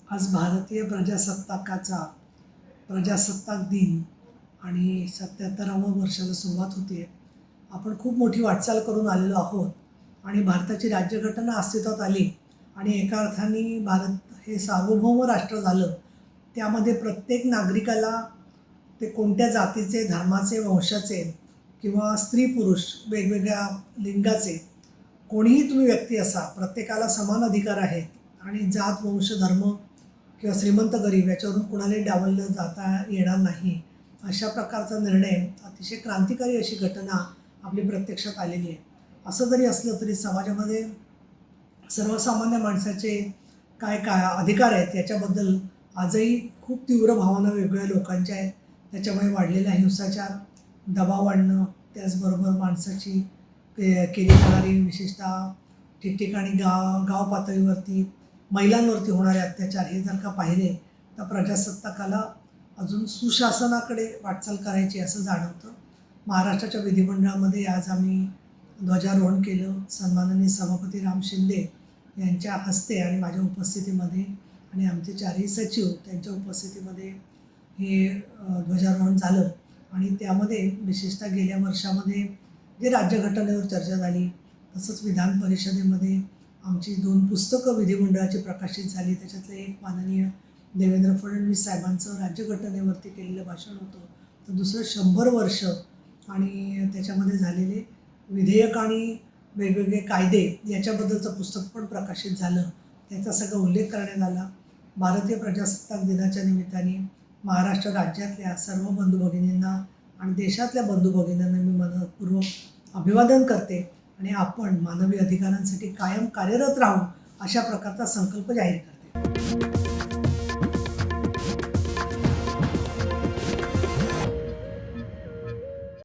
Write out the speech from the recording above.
आज भारतीय प्रजासत्ताक दिन आणि 77व्या वर्षाला सुरुवात होते. आपण खूप मोठी वाटचाल करून आलेलो आहोत आणि भारताची राज्यघटना अस्तित्वात आली आणि एका अर्थाने भारत हे सार्वभौम राष्ट्र झालं. त्यामध्ये प्रत्येक नागरिकाला, ते कोणत्या जातीचे, धर्माचे, वंशाचे किंवा स्त्री पुरुष वेगवेगळ्या लिंगाचे कोणीही तुम्ही व्यक्ती असा, प्रत्येकाला समान अधिकार आहेत आणि जात, वंश, धर्म किंवा श्रीमंत गरीब याच्यावरून कुणालाही डावललं जाता येणार नाही. अशा प्रकारचा निर्णय, अतिशय क्रांतिकारी अशी घटना आपली प्रत्यक्षात आलेली आहे. असं जरी असलं तरी समाजामध्ये सर्वसामान्य माणसाचे काय काय अधिकार आहेत याच्याबद्दल आजही खूप तीव्र भावना वेगवेगळ्या लोकांच्या आहेत. त्याच्यामुळे वाढलेला हिंसाचार, दबाव आणणं, त्याचबरोबर माणसाची केली जाणारी विशेषतः ठिकठिकाणी गाव पातळीवरती महिलांवरती होणारे अत्याचार हे जर का पाहिले तर प्रजासत्ताकाला अजून सुशासनाकडे वाटचाल करायची असं जाणवतं. महाराष्ट्राच्या विधिमंडळामध्ये आज आम्ही ध्वजारोहण केलं. सन्माननीय सभापती राम शिंदे यांच्या हस्ते आणि माझ्या उपस्थितीमध्ये आणि आमचे चारही सचिव त्यांच्या उपस्थितीमध्ये हे ध्वजारोहण झालं. आणि त्यामध्ये विशेषतः गेल्या वर्षामध्ये जे राज्यघटनेवर चर्चा झाली, तसंच विधान परिषदेमध्ये आमची 2 पुस्तकं विधिमंडळाची प्रकाशित झाली. त्याच्यातलं एक माननीय देवेंद्र फडणवीस साहेबांचं राज्यघटनेवरती केलेलं भाषण होतं, तर दुसरं 100 वर्ष आणि त्याच्यामध्ये झालेले विधेयक आणि वेगवेगळे कायदे याच्याबद्दलचं पुस्तक पण प्रकाशित झालं. त्याचा सगळा उल्लेख करण्यात आला. भारतीय प्रजासत्ताक दिनाच्या निमित्ताने महाराष्ट्र राज्यातल्या सर्व बंधू भगिनींना आणि देशातल्या बंधू भगिनींना मी मनपूर्वक अभिवादन करते आणि आपण मानवी अधिकारांसाठी कायम कार्यरत राहू अशा प्रकारचा संकल्प जाहीर करते.